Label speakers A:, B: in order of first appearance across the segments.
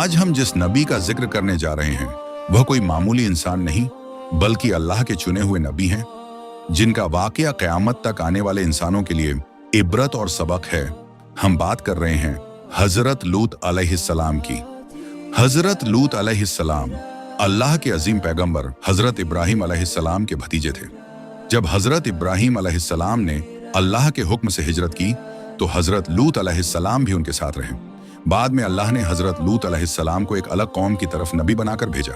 A: आज हम जिस नबी का जिक्र करने जा रहे हैं वह कोई मामूली इंसान नहीं बल्कि अल्लाह के चुने हुए नबी हैं, जिनका वाकया क़यामत तक आने वाले इंसानों के लिए इबरत और सबक है। हम बात कर रहे हैं हजरत लूत अलैहिस्सलाम की। हजरत लूत अलैहिस्सलाम अल्लाह के अजीम पैगंबर हजरत इब्राहिम अलैहिस्सलाम के भतीजे थे। जब हजरत इब्राहिम अलैहिस्सलाम ने अल्लाह के हुक्म से हिजरत की तो हजरत लूत अलैहिस्सलाम भी उनके साथ रहे। बाद में अल्लाह ने हजरत लूत अलैहिस्सलाम को एक अलग कौम की तरफ नबी बनाकर भेजा।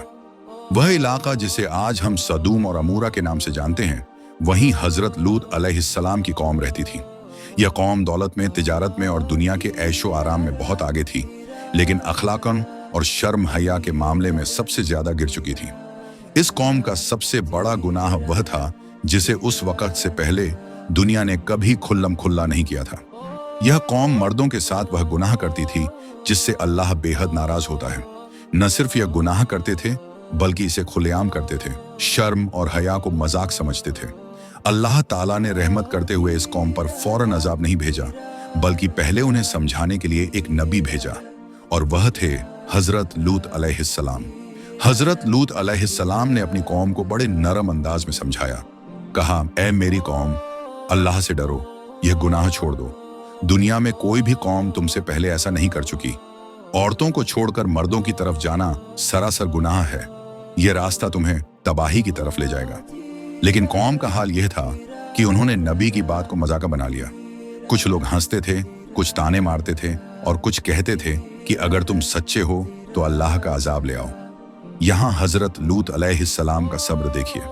A: वह इलाका जिसे आज हम सदूम और अमूरा के नाम से जानते हैं, वहीं हजरत लूत अलैहिस्सलाम की कौम रहती थी। यह कौम दौलत में, तिजारत में और दुनिया के ऐशो आराम में बहुत आगे थी, लेकिन अखलाकन और शर्म हया के मामले में सबसे ज्यादा गिर चुकी थी। इस कौम का सबसे बड़ा गुनाह वह था जिसे उस वक़्त से पहले दुनिया ने कभी खुल्लम खुल्ला नहीं किया था। यह कौम मर्दों के साथ वह गुनाह करती थी जिससे अल्लाह बेहद नाराज होता है। न सिर्फ यह गुनाह करते थे बल्कि इसे खुलेआम करते थे। शर्म और हया को मजाक समझते थे। अल्लाह ताला ने रहमत करते हुए इस कौम पर फौरन अजाब नहीं भेजा, बल्कि पहले उन्हें समझाने के लिए एक नबी भेजा, और वह थे हजरत लूत अलैहिस्सलाम। हजरत लूत अलैहिस्सलाम ने अपनी कौम को बड़े नरम अंदाज में समझाया। कहा, ऐ मेरी कौम, अल्लाह से डरो, यह गुनाह छोड़ दो। दुनिया में कोई भी कौम तुमसे पहले ऐसा नहीं कर चुकी। औरतों को छोड़कर मर्दों की तरफ जाना सरासर गुनाह है। यह रास्ता तुम्हें तबाही की तरफ ले जाएगा। लेकिन कौम का हाल यह था कि उन्होंने नबी की बात को मजाक बना लिया। कुछ लोग हंसते थे, कुछ ताने मारते थे और कुछ कहते थे कि अगर तुम सच्चे हो तो अल्लाह का अजाब ले आओ। यहाँ हजरत लूत अलैहिस्सलाम का सब्र देखिए।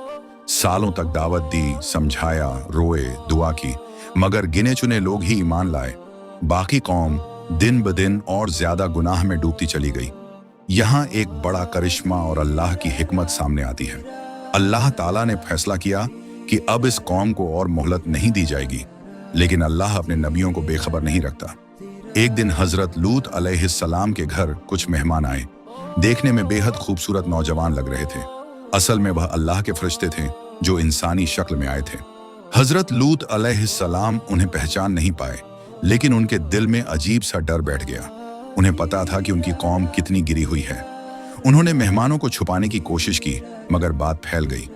A: सालों तक दावत दी, समझाया, रोए, दुआ की, मगर गिने चुने लोग ही ईमान लाए। बाकी कौम दिन ब दिन और ज्यादा गुनाह में डूबती चली गई। यहाँ एक बड़ा करिश्मा और अल्लाह की हिकमत सामने आती है। अल्लाह ताला ने फैसला किया कि अब इस कौम को और मोहलत नहीं दी जाएगी, लेकिन अल्लाह अपने नबियों को बेखबर नहीं रखता। एक दिन हजरत लूत अलैहिस्सलाम के घर कुछ मेहमान आए। देखने में बेहद खूबसूरत नौजवान लग रहे थे। असल में वह अल्लाह के फरिश्ते थे जो इंसानी शक्ल में आए थे। हजरत लूत अलैहिस्सलाम उन्हें पहचान नहीं पाए, लेकिन उनके दिल में अजीब सा डर बैठ गया। उन्हें पता था कि उनकी कौम कितनी गिरी हुई है। उन्होंने मेहमानों को छुपाने की कोशिश की, मगर बात फैल गई।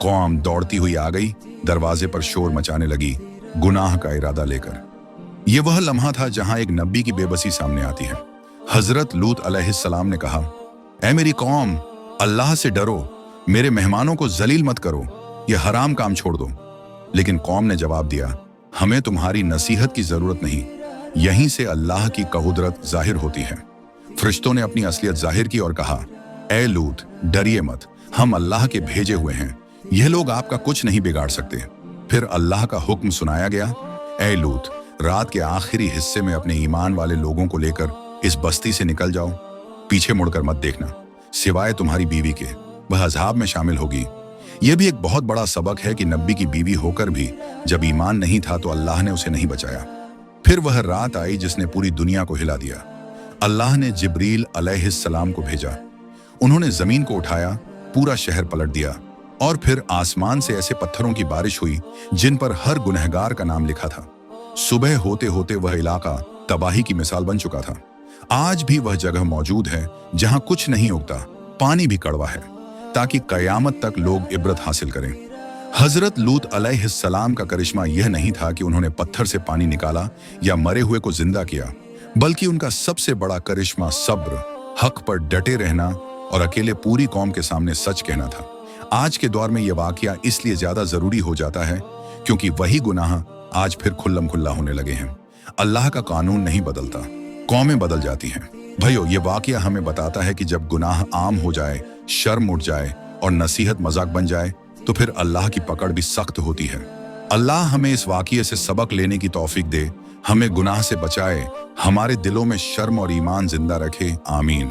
A: कौम दौड़ती हुई आ गई, दरवाजे पर शोर मचाने लगी, गुनाह का इरादा लेकर। यह वह लम्हा था जहां एक नबी की बेबसी सामने आती है। हजरत लूत अलैहिस्सलाम ने कहा, ऐ मेरी कौम, अल्लाह से डरो, मेरे मेहमानों को जलील मत करो, यह हराम काम छोड़ दो। लेकिन कौम ने जवाब दिया, हमें तुम्हारी नसीहत की जरूरत नहीं, यहीं से अल्लाह की कुदरत जाहिर होती है। फरिश्तों ने अपनी असलियत जाहिर की और कहा, ऐ लूत, डरिए मत, हम अल्लाह के भेजे हुए हैं, यह लोग आपका कुछ नहीं बिगाड़ सकते। फिर अल्लाह का हुक्म सुनाया गया, ऐ लूत, रात के आखिरी हिस्से में अपने ईमान वाले लोगों को लेकर इस बस्ती से निकल जाओ। पीछे मुड़कर मत देखना, सिवाय तुम्हारी बीवी के, वह अज़ाब में शामिल होगी। यह भी एक बहुत बड़ा सबक है कि नबी की बीवी होकर भी जब ईमान नहीं था तो अल्लाह ने उसे नहीं बचाया। फिर वह रात आई जिसने पूरी दुनिया को हिला दिया। अल्लाह ने जिब्रील अलैहिस्सलाम को भेजा। उन्होंने जमीन को उठाया, पूरा शहर पलट दिया, और फिर आसमान से ऐसे पत्थरों की बारिश हुई जिन पर हर गुनहगार का नाम लिखा था। सुबह होते होते वह इलाका तबाही की मिसाल बन चुका था। आज भी वह जगह मौजूद है जहां कुछ नहीं उगता, पानी भी कड़वा है, ताकि कयामत तक लोग इबरत हासिल करें। हजरत लूत अलैहिस्सलाम का करिश्मा यह नहीं था कि उन्होंने पत्थर से पानी निकाला या मरे हुए को जिंदा किया, बल्कि उनका सबसे बड़ा करिश्मा सब्र, हक पर डटे रहना और अकेले पूरी कौम के सामने सच कहना था। आज के दौर में यह वाकया इसलिए ज्यादा जरूरी हो जाता है क्योंकि वही गुनाह आज फिर खुल्लम खुल्ला होने लगे हैं। अल्लाह का कानून नहीं बदलता, कौमें बदल जाती हैं। भाइयों, ये वाकया हमें बताता है कि जब गुनाह आम हो जाए, शर्म उठ जाए और नसीहत मजाक बन जाए तो फिर अल्लाह की पकड़ भी सख्त होती है। अल्लाह हमें इस वाकये से सबक लेने की तौफीक दे, हमें गुनाह से बचाए, हमारे दिलों में शर्म और ईमान जिंदा रखे। आमीन।